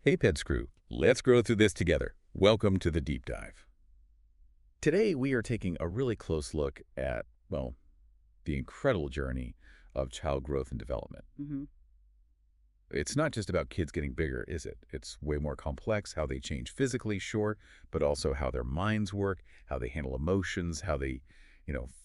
Hey Peds Crew, let's grow through this together. Welcome to the Deep Dive. Today we are taking a really close look at, well, the incredible journey of child growth and development. hmm It's not just about kids getting bigger, is it? It's way more complex, how they change physically, sure, but also how their minds work, how they handle emotions, how they,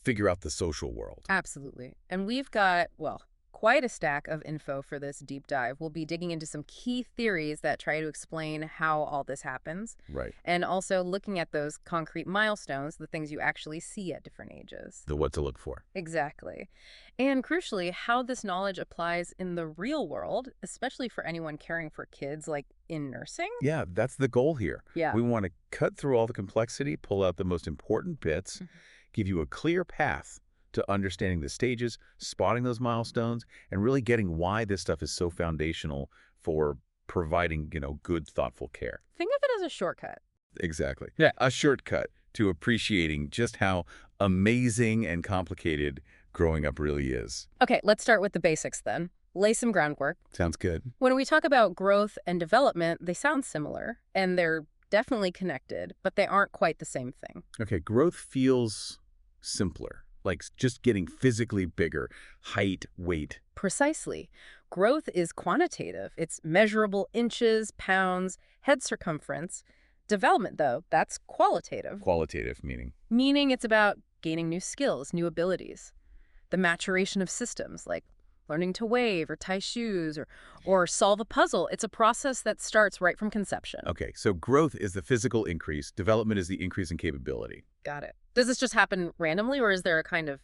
figure out the social world. Absolutely. And we've got, well, quite a stack of info for this deep dive. We'll be digging into some key theories that try to explain how all this happens, Right. and also looking at those concrete milestones, the things you actually see at different ages. The what to look for. Exactly. And crucially, how this knowledge applies in the real world, especially for anyone caring for kids, like in nursing. Yeah, that's the goal here. Yeah. We want to cut through all the complexity, pull out the most important bits, give you a clear path to understanding the stages, spotting those milestones, and really getting why this stuff is so foundational for providing, good, thoughtful care. Think of it as a shortcut. Exactly. Yeah. A shortcut to appreciating just how amazing and complicated growing up really is. Okay, let's start with the basics then. Lay some groundwork. Sounds good. When we talk about growth and development, they sound similar, and they're definitely connected, but they aren't quite the same thing. Okay, growth feels simpler, like just getting physically bigger, height, weight. Precisely. Growth is quantitative. It's measurable inches, pounds, head circumference. Development, though, that's qualitative, Qualitative meaning. meaning it's about gaining new skills, new abilities. The maturation of systems, like learning to wave or tie shoes or solve a puzzle. It's a process that starts right from conception. Okay, so growth is the physical increase, development is the increase in capability. Got it. Does this just happen randomly, or is there a kind of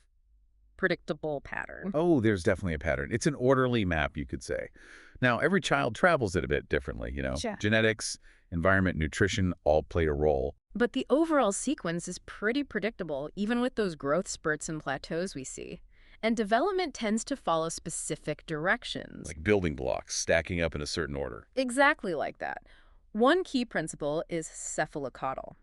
predictable pattern? Oh, there's definitely a pattern. It's an orderly map, you could say. Now, every child travels it a bit differently, Sure. Genetics, environment, nutrition all play a role. But the overall sequence is pretty predictable, even with those growth spurts and plateaus we see. And development tends to follow specific directions. Like building blocks stacking up in a certain order. Exactly like that. One key principle is cephalocaudal.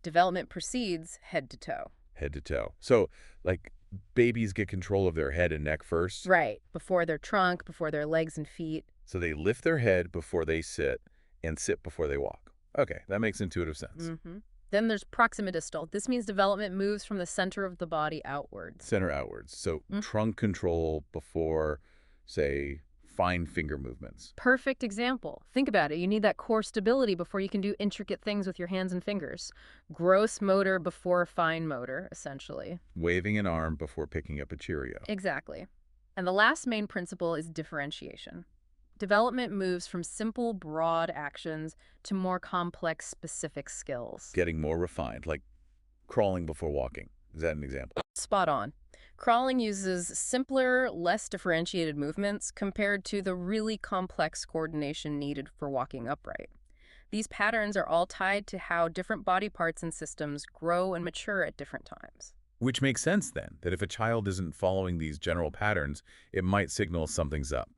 Development proceeds head to toe. Head to toe. So, like, babies get control of their head and neck first. Right. Before their trunk, before their legs and feet. So they lift their head before they sit and sit before they walk. Okay, that makes intuitive sense. Then there's proximidistal. This means development moves from the center of the body outwards. Center outwards. So trunk control before, say, fine finger movements. Perfect example. Think about it. You need that core stability before you can do intricate things with your hands and fingers. Gross motor before fine motor, essentially. Waving an arm before picking up a Cheerio. Exactly. And the last main principle is differentiation. Development moves from simple, broad actions to more complex, specific skills. Getting more refined, like crawling before walking. Is that an example? Spot on. Crawling uses simpler, less differentiated movements compared to the really complex coordination needed for walking upright. These patterns are all tied to how different body parts and systems grow and mature at different times. Which makes sense then, that if a child isn't following these general patterns, it might signal something's up.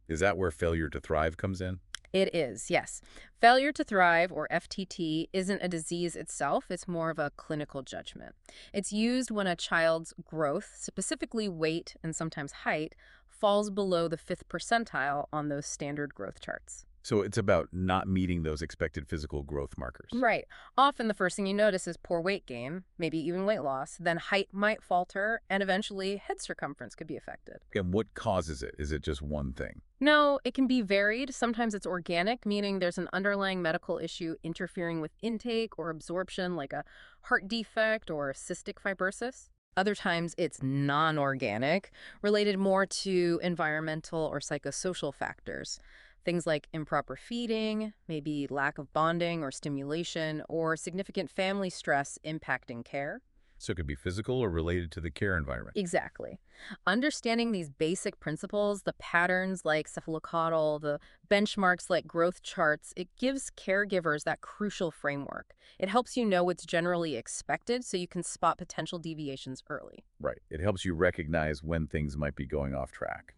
Is that where failure to thrive comes in? It is, yes. Failure to thrive, or FTT, isn't a disease itself. It's more of a clinical judgment. It's used when a child's growth, specifically weight and sometimes height, falls below the 5th percentile on those standard growth charts. So it's about not meeting those expected physical growth markers. Right. Often the first thing you notice is poor weight gain, maybe even weight loss. Then height might falter, and eventually head circumference could be affected. And what causes it? Is it just one thing? No, it can be varied. Sometimes it's organic, meaning there's an underlying medical issue interfering with intake or absorption, like a heart defect or cystic fibrosis. Other times it's non-organic, related more to environmental or psychosocial factors. Things like improper feeding, maybe lack of bonding or stimulation, or significant family stress impacting care. So it could be physical or related to the care environment. Exactly. Understanding these basic principles, the patterns like cephalocaudal, the benchmarks like growth charts, it gives caregivers that crucial framework. It helps you know what's generally expected so you can spot potential deviations early. Right. It helps you recognize when things might be going off track.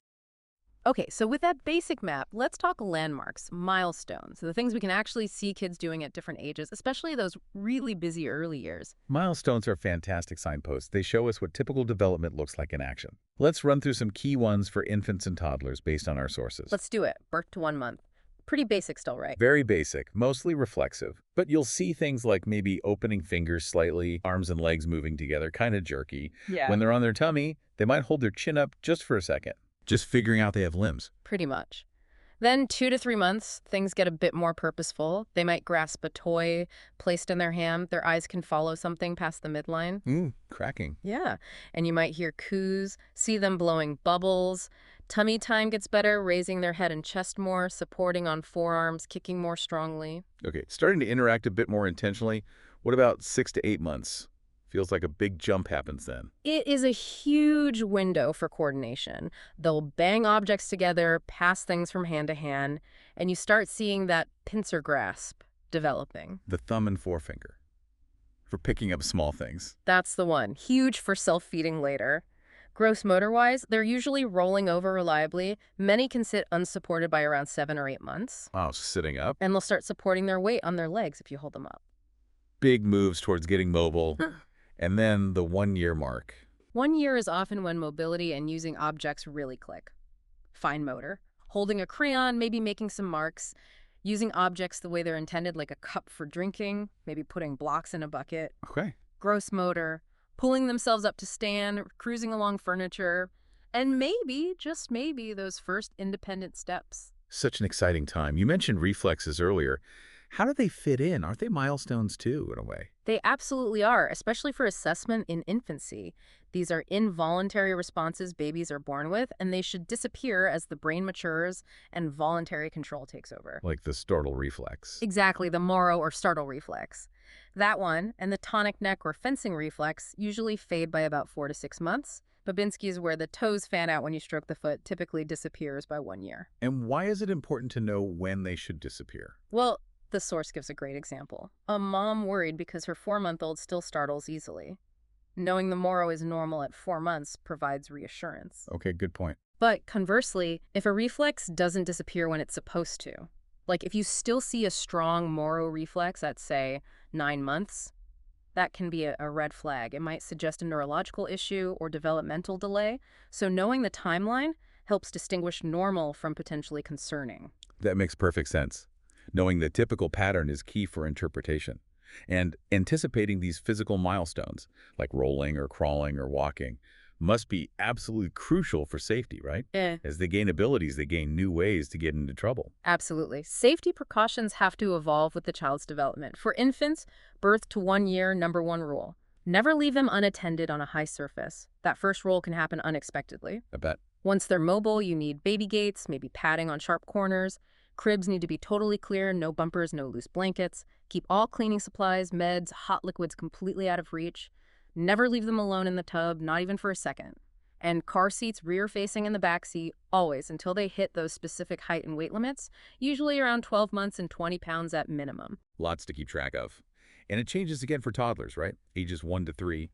Okay, so with that basic map, let's talk landmarks, milestones, the things we can actually see kids doing at different ages, especially those really busy early years. Milestones are fantastic signposts. They show us what typical development looks like in action. Let's run through some key ones for infants and toddlers based on our sources. Let's do it. Birth to 1 month. Pretty basic still, right? Very basic, mostly reflexive. But you'll see things like maybe opening fingers slightly, arms and legs moving together, kind of jerky. Yeah. When they're on their tummy, they might hold their chin up just for a second, just figuring out they have limbs. Pretty much. Then 2 to 3 months, things get a bit more purposeful. They might grasp a toy placed in their hand. Their eyes can follow something past the midline. Cracking. Yeah. And you might hear coos, see them blowing bubbles. Tummy time gets better, raising their head and chest more, supporting on forearms, kicking more strongly. Okay, starting to interact a bit more intentionally. What about 6 to 8 months? Feels like a big jump happens then. It is a huge window for coordination. They'll bang objects together, pass things from hand to hand, and you start seeing that pincer grasp developing. The thumb and forefinger for picking up small things. That's the one. Huge for self-feeding later. Gross motor-wise, they're usually rolling over reliably. Many can sit unsupported by around 7 or 8 months. Wow, sitting up. And they'll start supporting their weight on their legs if you hold them up. Big moves towards getting mobile. And then the 1-year mark. 1 year is often when mobility and using objects really click. Fine motor. Holding a crayon, maybe making some marks. Using objects the way they're intended, like a cup for drinking, maybe putting blocks in a bucket. Okay. Gross motor. Pulling themselves up to stand, cruising along furniture. And maybe, just maybe, those first independent steps. Such an exciting time. You mentioned reflexes earlier. How do they fit in? Aren't they milestones too, in a way? They absolutely are, especially for assessment in infancy. These are involuntary responses babies are born with, and they should disappear as the brain matures and voluntary control takes over. Like the startle reflex. Exactly, the Moro or startle reflex. That one, and the tonic neck or fencing reflex, usually fade by about 4 to 6 months. Babinski's, where the toes fan out when you stroke the foot, typically disappears by 1 year. And why is it important to know when they should disappear? Well, the source gives a great example. A mom worried because her 4-month-old still startles easily. Knowing the Moro is normal at 4 months provides reassurance. Okay, good point. But conversely, if a reflex doesn't disappear when it's supposed to, like if you still see a strong Moro reflex at, say, 9 months, that can be a red flag. It might suggest a neurological issue or developmental delay. So knowing the timeline helps distinguish normal from potentially concerning. That makes perfect sense. Knowing the typical pattern is key for interpretation. And anticipating these physical milestones, like rolling or crawling or walking, must be absolutely crucial for safety, right? As they gain abilities, they gain new ways to get into trouble. Absolutely. Safety precautions have to evolve with the child's development. For infants, birth to 1 year, number 1 rule. Never leave them unattended on a high surface. That first roll can happen unexpectedly. I bet. Once they're mobile, you need baby gates, maybe padding on sharp corners. Cribs need to be totally clear, no bumpers, no loose blankets. Keep all cleaning supplies, meds, hot liquids completely out of reach. Never leave them alone in the tub, not even for a second. And car seats rear-facing in the back seat, always, until they hit those specific height and weight limits, usually around 12 months and 20 pounds at minimum. Lots to keep track of. And it changes again for toddlers, right? Ages 1 to 3.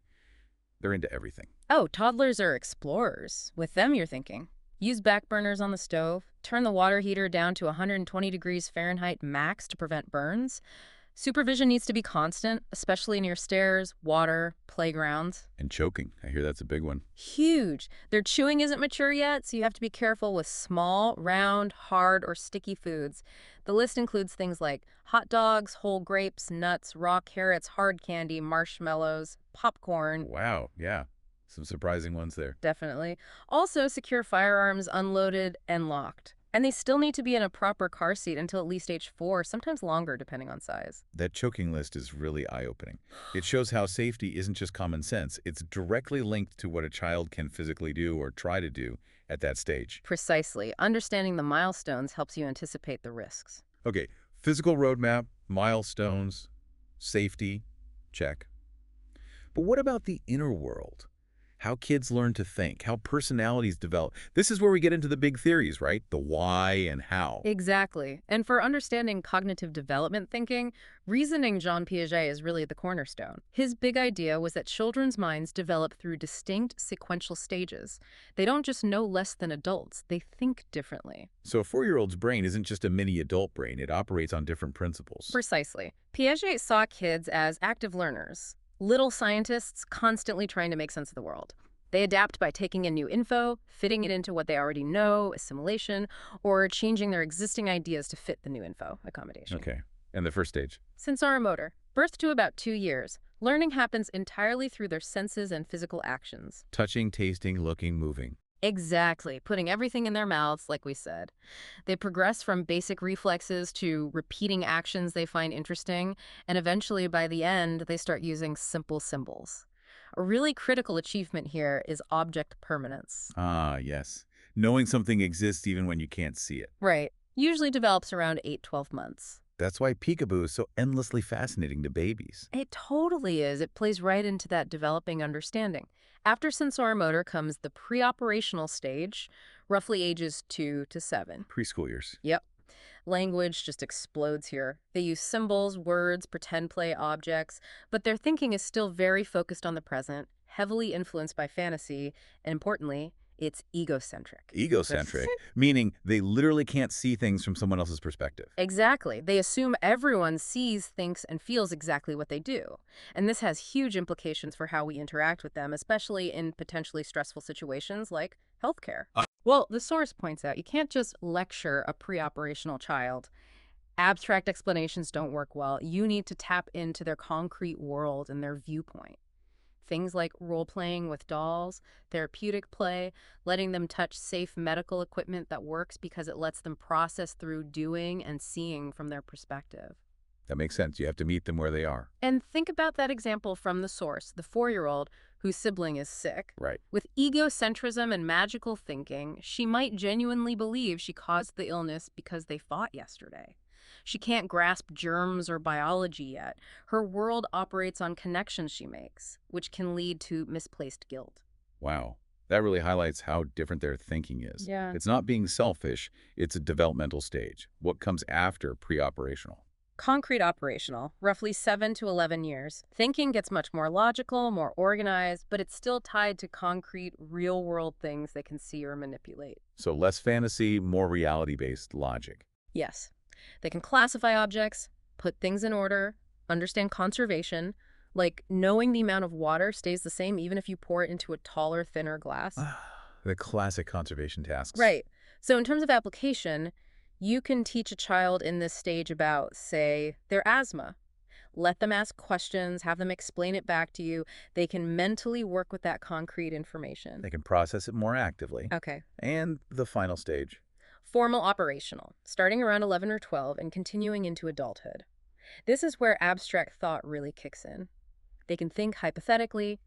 They're into everything. Oh, toddlers are explorers. With them, you're thinking. Use back burners on the stove. Turn the water heater down to 120 degrees Fahrenheit max to prevent burns. Supervision needs to be constant, especially near stairs, water, playgrounds. And choking. I hear that's a big one. Huge. Their chewing isn't mature yet, so you have to be careful with small, round, hard, or sticky foods. The list includes things like hot dogs, whole grapes, nuts, raw carrots, hard candy, marshmallows, popcorn. Wow, yeah. Some surprising ones there. Definitely. Also, secure firearms unloaded and locked. And they still need to be in a proper car seat until at least age 4, sometimes longer depending on size. That choking list is really eye-opening. It shows how safety isn't just common sense. It's directly linked to what a child can physically do or try to do at that stage. Precisely. Understanding the milestones helps you anticipate the risks. Okay, physical roadmap, milestones, safety, check. But what about the inner world? How kids learn to think, how personalities develop. This is where we get into the big theories, right? The why and how. Exactly. And for understanding cognitive development thinking, reasoning Jean Piaget is really the cornerstone. His big idea was that children's minds develop through distinct sequential stages. They don't just know less than adults, they think differently. So a 4-year-old's brain isn't just a mini adult brain. It operates on different principles. Precisely. Piaget saw kids as active learners. Little scientists constantly trying to make sense of the world. They adapt by taking in new info, fitting it into what they already know, assimilation, or changing their existing ideas to fit the new info, accommodation. Okay. And the first stage? Sensoromotor. Birth to about 2 years. Learning happens entirely through their senses and physical actions. Touching, tasting, looking, moving. Exactly, putting everything in their mouths, like we said. They progress from basic reflexes to repeating actions they find interesting, and eventually, by the end, they start using simple symbols. A really critical achievement here is object permanence. Ah, yes. Knowing something exists even when you can't see it. Right. Usually develops around 8-12 months. That's why peekaboo is so endlessly fascinating to babies. It totally is. It plays right into that developing understanding. After sensoromotor comes the preoperational stage, roughly ages 2 to 7. Preschool years. Yep. Language just explodes here. They use symbols, words, pretend play objects, but their thinking is still very focused on the present, heavily influenced by fantasy, and importantly, it's egocentric. Egocentric, meaning they literally can't see things from someone else's perspective. Exactly. They assume everyone sees, thinks, and feels exactly what they do. And this has huge implications for how we interact with them, especially in potentially stressful situations like healthcare. Well, the source points out you can't just lecture a preoperational child. Abstract explanations don't work well. You need to tap into their concrete world and their viewpoint. Things like role-playing with dolls, therapeutic play, letting them touch safe medical equipment that works because it lets them process through doing and seeing from their perspective. That makes sense. You have to meet them where they are. And think about that example from the source, the 4-year-old whose sibling is sick. Right. With egocentrism and magical thinking, she might genuinely believe she caused the illness because they fought yesterday. She can't grasp germs or biology yet. Her world operates on connections she makes, which can lead to misplaced guilt. Wow. That really highlights how different their thinking is. Yeah. It's not being selfish. It's a developmental stage. What comes after preoperational? Concrete operational, roughly 7 to 11 years. Thinking gets much more logical, more organized, but it's still tied to concrete, real-world things they can see or manipulate. So less fantasy, more reality-based logic. Yes. They can classify objects, put things in order, understand conservation, like knowing the amount of water stays the same even if you pour it into a taller, thinner glass. The classic conservation tasks. Right. So in terms of application, you can teach a child in this stage about, say, their asthma. Let them ask questions, have them explain it back to you. They can mentally work with that concrete information. They can process it more actively. Okay. And the final stage. Formal operational, starting around 11 or 12 and continuing into adulthood. This is where abstract thought really kicks in. They can think hypothetically,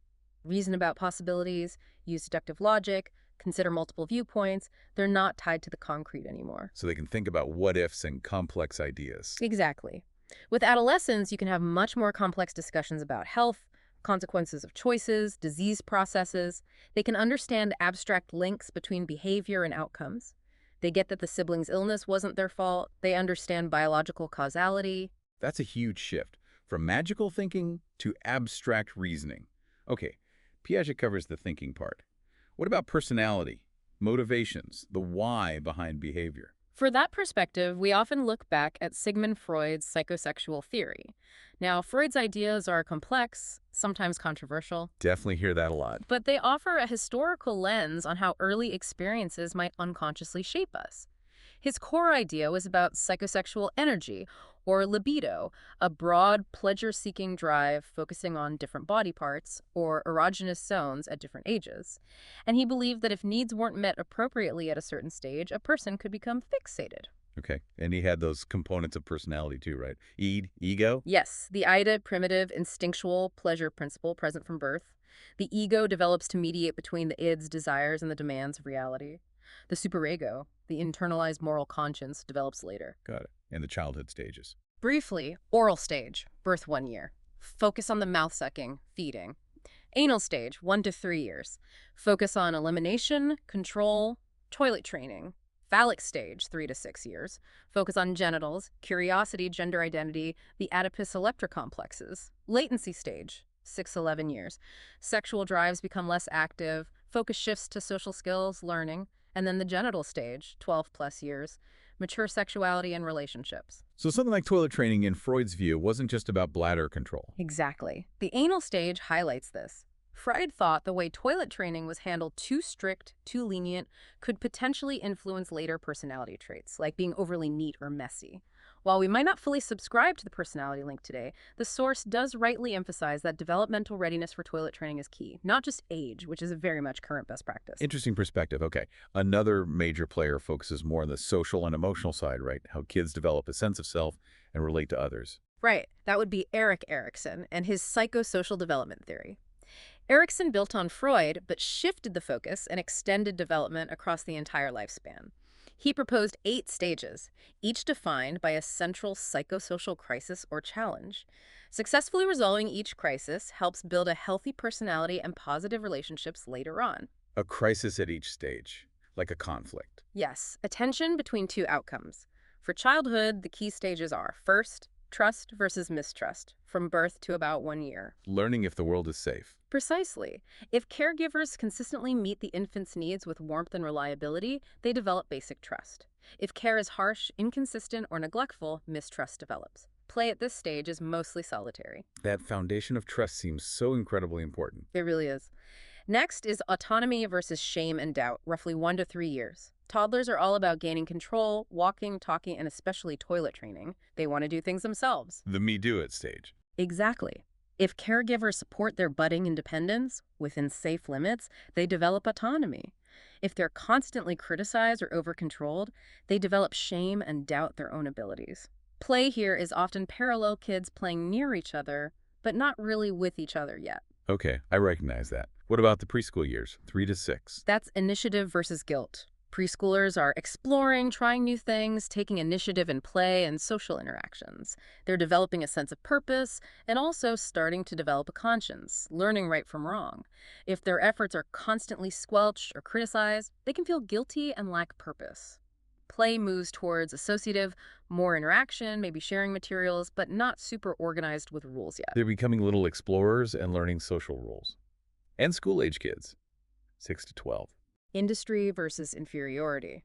reason about possibilities, use deductive logic, consider multiple viewpoints. They're not tied to the concrete anymore. So they can think about what-ifs and complex ideas. Exactly. With adolescents, you can have much more complex discussions about health, consequences of choices, disease processes. They can understand abstract links between behavior and outcomes. They get that the sibling's illness wasn't their fault. They understand biological causality. That's a huge shift, from magical thinking to abstract reasoning. Okay, Piaget covers the thinking part. What about personality, motivations, the why behind behavior? For that perspective, we often look back at Sigmund Freud's psychosexual theory. Now, Freud's ideas are complex, sometimes controversial, Definitely hear that a lot. but they offer a historical lens on how early experiences might unconsciously shape us. His core idea was about psychosexual energy, or libido, a broad, pleasure-seeking drive focusing on different body parts, or erogenous zones at different ages. And he believed that if needs weren't met appropriately at a certain stage, a person could become fixated. Okay, and he had those components of personality too, right? Ego? Yes, the IDA, primitive, instinctual pleasure principle present from birth. The ego develops to mediate between the id's desires and the demands of reality. The superego, the internalized moral conscience, develops later. Got it. And the childhood stages. Briefly, oral stage, birth 1 year. Focus on the mouth sucking, feeding. Anal stage, 1 to 3 years. Focus on elimination, control, toilet training. Phallic stage, 3 to 6 years. Focus on genitals, curiosity, gender identity, the Oedipus-Electra complexes. Latency stage, 6-11 years. Sexual drives become less active. Focus shifts to social skills, learning. And then the genital stage, 12 plus years. Mature sexuality and relationships. So something like toilet training in Freud's view wasn't just about bladder control. Exactly. The anal stage highlights this. Freud thought the way toilet training was handled too strict, too lenient, could potentially influence later personality traits, like being overly neat or messy. While we might not fully subscribe to the personality link today, the source does rightly emphasize that developmental readiness for toilet training is key, not just age, which is a very much current best practice. Interesting perspective. Okay. Another major player focuses more on the social and emotional side, right? How kids develop a sense of self and relate to others. Right, that would be Erik Erikson and his psychosocial development theory. Erikson built on Freud, but shifted the focus and extended development across the entire lifespan. He proposed 8 stages, each defined by a central psychosocial crisis or challenge. Successfully resolving each crisis helps build a healthy personality and positive relationships later on. A crisis at each stage, like a conflict. Yes, a tension between 2 outcomes. For childhood, the key stages are first, trust versus mistrust, from birth to about 1 year. Learning if the world is safe. Precisely. If caregivers consistently meet the infant's needs with warmth and reliability, they develop basic trust. If care is harsh, inconsistent, or neglectful, mistrust develops. Play at this stage is mostly solitary. That foundation of trust seems so incredibly important. It really is. Next is autonomy versus shame and doubt, roughly 1 to 3 years. Toddlers are all about gaining control, walking, talking, and especially toilet training. They want to do things themselves. The me-do-it stage. Exactly. If caregivers support their budding independence within safe limits, they develop autonomy. If they're constantly criticized or over-controlled, they develop shame and doubt their own abilities. Play here is often parallel kids playing near each other, but not really with each other yet. Okay, I recognize that. What about the preschool years, 3 to 6? That's initiative versus guilt. Preschoolers are exploring, trying new things, taking initiative in play and social interactions. They're developing a sense of purpose and also starting to develop a conscience, learning right from wrong. If their efforts are constantly squelched or criticized, they can feel guilty and lack purpose. Play moves towards associative, more interaction, maybe sharing materials, but not super organized with rules yet. They're becoming little explorers and learning social rules. And school-age kids, 6 to 12. Industry versus inferiority.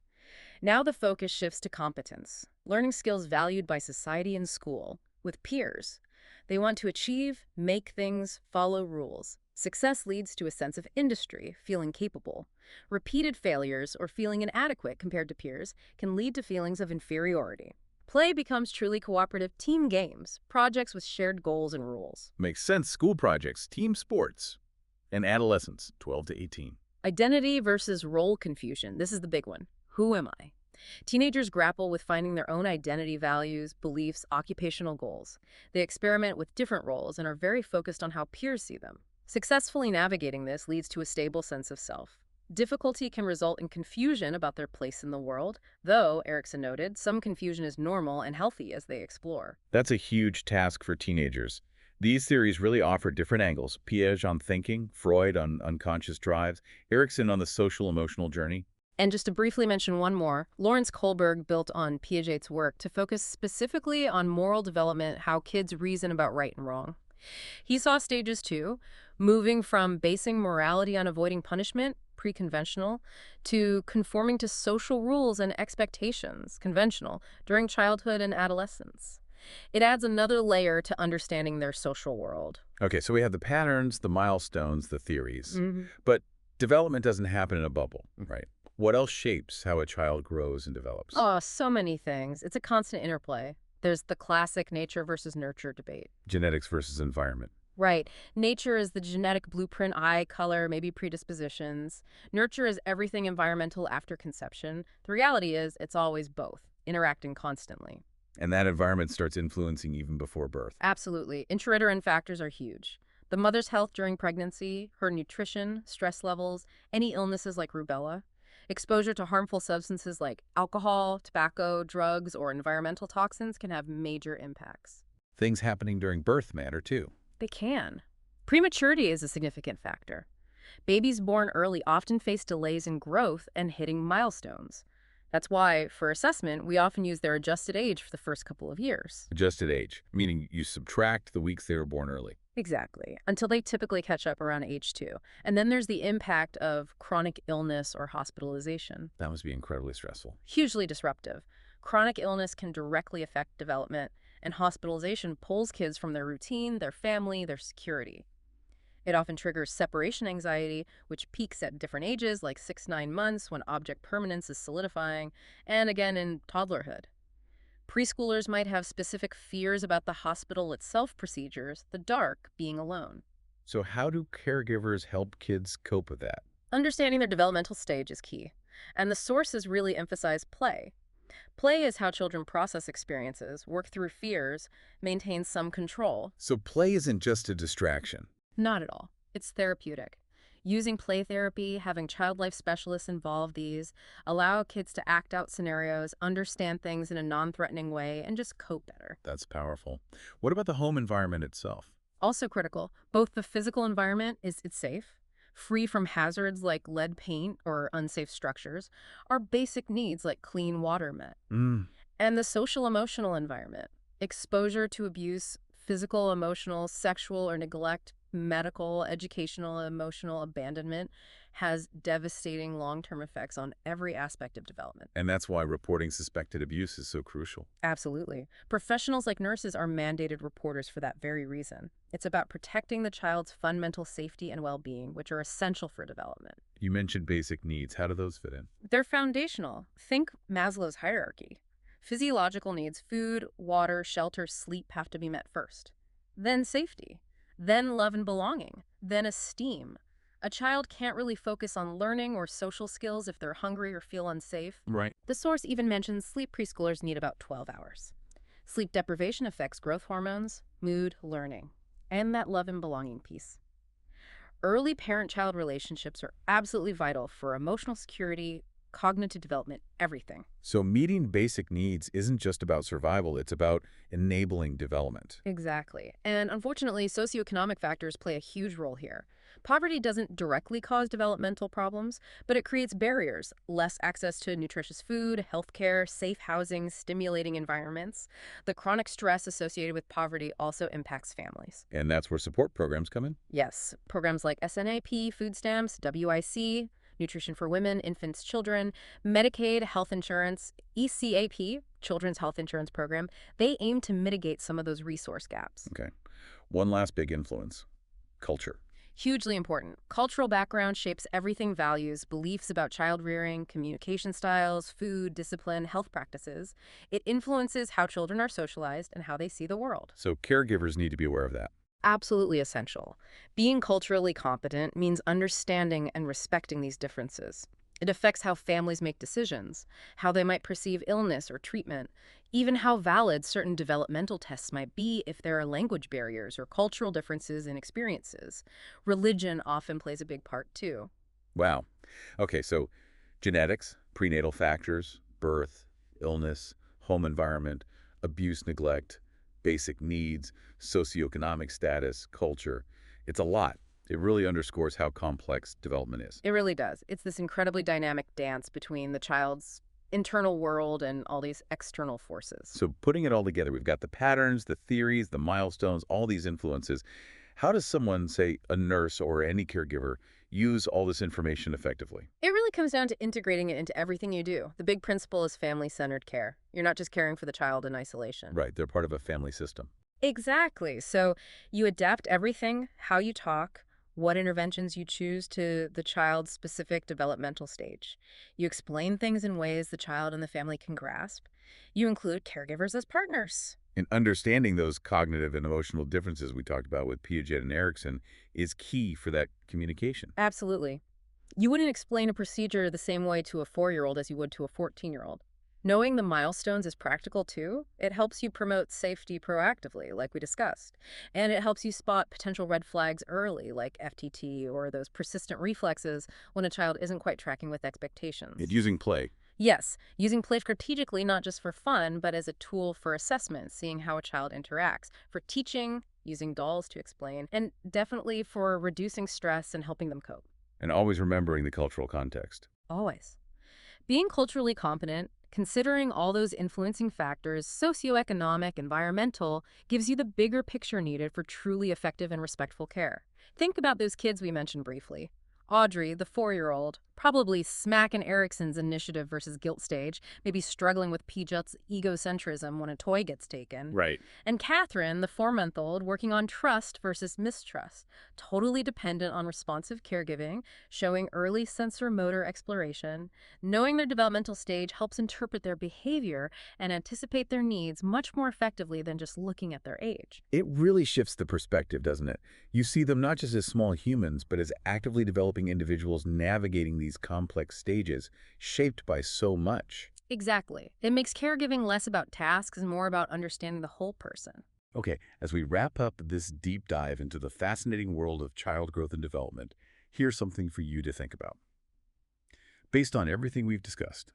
Now the focus shifts to competence, learning skills valued by society and school, with peers. They want to achieve, make things, follow rules. Success leads to a sense of industry, feeling capable. Repeated failures or feeling inadequate compared to peers can lead to feelings of inferiority. Play becomes truly cooperative team games, projects with shared goals and rules. Makes sense. School projects, team sports, and adolescence, 12 to 18. Identity versus role confusion. This is the big one. Who am I? Teenagers grapple with finding their own identity, values, beliefs, occupational goals. They experiment with different roles and are very focused on how peers see them. Successfully navigating this leads to a stable sense of self. Difficulty can result in confusion about their place in the world, though, Erikson noted, some confusion is normal and healthy as they explore. That's a huge task for teenagers. These theories really offer different angles. Piaget on thinking, Freud on unconscious drives, Erikson on the social-emotional journey. And just to briefly mention one more, Lawrence Kohlberg built on Piaget's work to focus specifically on moral development, how kids reason about right and wrong. He saw stages too, moving from basing morality on avoiding punishment, pre-conventional, to conforming to social rules and expectations, conventional, during childhood and adolescence. It adds another layer to understanding their social world. Okay, so we have the patterns, the milestones, the theories. But development doesn't happen in a bubble, right? What else shapes how a child grows and develops? Oh, so many things. It's a constant interplay. There's the classic nature versus nurture debate. Genetics versus environment. Right. Nature is the genetic blueprint, eye color, maybe predispositions. Nurture is everything environmental after conception. The reality is it's always both, interacting constantly. And that environment starts influencing even before birth. Absolutely. Intrauterine factors are huge. The mother's health during pregnancy, her nutrition, stress levels, any illnesses like rubella. Exposure to harmful substances like alcohol, tobacco, drugs, or environmental toxins can have major impacts. Things happening during birth matter too. They can. Prematurity is a significant factor. Babies born early often face delays in growth and hitting milestones. That's why, for assessment, we often use their adjusted age for the first couple of years. Adjusted age, meaning you subtract the weeks they were born early. Exactly, until they typically catch up around age 2. And then there's the impact of chronic illness or hospitalization. That must be incredibly stressful. Hugely disruptive. Chronic illness can directly affect development, and hospitalization pulls kids from their routine, their family, their security. It often triggers separation anxiety, which peaks at different ages, like 6, 9 months, when object permanence is solidifying, and again in toddlerhood. Preschoolers might have specific fears about the hospital itself procedures, the dark being alone. So how do caregivers help kids cope with that? Understanding their developmental stage is key, and the sources really emphasize play. Play is how children process experiences, work through fears, maintain some control. So play isn't just a distraction. Not at all. It's therapeutic. Using play therapy, having child life specialists involve these, allow kids to act out scenarios, understand things in a non-threatening way, and just cope better. That's powerful. What about the home environment itself? Also critical, both the physical environment is it's safe, free from hazards like lead paint or unsafe structures, our basic needs like clean water met. Mm. And the social emotional environment, exposure to abuse, physical, emotional, sexual, or neglect, medical, educational, emotional abandonment has devastating long-term effects on every aspect of development. And that's why reporting suspected abuse is so crucial. Absolutely. Professionals like nurses are mandated reporters for that very reason. It's about protecting the child's fundamental safety and well-being, which are essential for development. You mentioned basic needs. How do those fit in? They're foundational. Think Maslow's hierarchy. Physiological needs, food, water, shelter, sleep have to be met first. Then safety. Then love and belonging. Then esteem. A child can't really focus on learning or social skills if they're hungry or feel unsafe. Right. The source even mentions sleep preschoolers need about 12 hours. Sleep deprivation affects growth hormones, mood, learning, and that love and belonging piece. Early parent-child relationships are absolutely vital for emotional security, cognitive development, everything. So meeting basic needs isn't just about survival, it's about enabling development. Exactly. And unfortunately, socioeconomic factors play a huge role here. Poverty doesn't directly cause developmental problems, but it creates barriers, less access to nutritious food, healthcare, safe housing, stimulating environments. The chronic stress associated with poverty also impacts families. And that's where support programs come in? Yes, programs like SNAP, food stamps, WIC, Nutrition for Women, Infants, Children, Medicaid, health insurance, ECAP, Children's Health Insurance Program, they aim to mitigate some of those resource gaps. Okay. One last big influence, culture. Hugely important. Cultural background shapes everything values, beliefs about child rearing, communication styles, food, discipline, health practices. It influences how children are socialized and how they see the world. So caregivers need to be aware of that. Absolutely essential. Being culturally competent means understanding and respecting these differences. It affects how families make decisions, how they might perceive illness or treatment, even how valid certain developmental tests might be if there are language barriers or cultural differences in experiences. Religion often plays a big part, too. Wow. Okay, so genetics, prenatal factors, birth, illness, home environment, abuse, neglect, basic needs, socioeconomic status, culture. It's a lot. It really underscores how complex development is. It really does. It's this incredibly dynamic dance between the child's internal world and all these external forces. So putting it all together, we've got the patterns, the theories, the milestones, all these influences. How does someone, say a nurse or any caregiver, use all this information effectively? It really comes down to integrating it into everything you do. The big principle is family-centered care. You're not just caring for the child in isolation. Right, they're part of a family system. Exactly. So you adapt everything, how you talk, what interventions you choose to the child's specific developmental stage. You explain things in ways the child and the family can grasp. You include caregivers as partners. And understanding those cognitive and emotional differences we talked about with Piaget and Erickson is key for that communication. Absolutely. You wouldn't explain a procedure the same way to a 4-year-old as you would to a 14-year-old. Knowing the milestones is practical, too. It helps you promote safety proactively, like we discussed. And it helps you spot potential red flags early, like FTT or those persistent reflexes when a child isn't quite tracking with expectations. And using play. Yes, using play strategically, not just for fun, but as a tool for assessment, seeing how a child interacts, for teaching, using dolls to explain, and definitely for reducing stress and helping them cope. And always remembering the cultural context. Always. Being culturally competent, considering all those influencing factors, socioeconomic, environmental, gives you the bigger picture needed for truly effective and respectful care. Think about those kids we mentioned briefly. Audrey, the 4-year-old, Probably Smack and Erickson's initiative versus guilt stage, maybe struggling with Pjut's egocentrism when a toy gets taken. Right. And Kathryn, the 4-month-old, working on trust versus mistrust, totally dependent on responsive caregiving, showing early sensor motor exploration. Knowing their developmental stage helps interpret their behavior and anticipate their needs much more effectively than just looking at their age. It really shifts the perspective, doesn't it? You see them not just as small humans, but as actively developing individuals navigating these complex stages, shaped by so much. Exactly. It makes caregiving less about tasks and more about understanding the whole person. Okay, as we wrap up this deep dive into the fascinating world of child growth and development, here's something for you to think about. Based on everything we've discussed,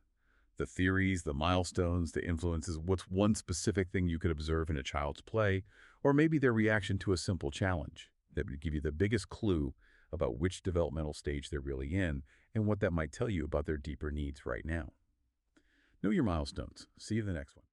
the theories, the milestones, the influences, what's one specific thing you could observe in a child's play, or maybe their reaction to a simple challenge that would give you the biggest clue about which developmental stage they're really in and what that might tell you about their deeper needs right now. Know your milestones. See you in the next one.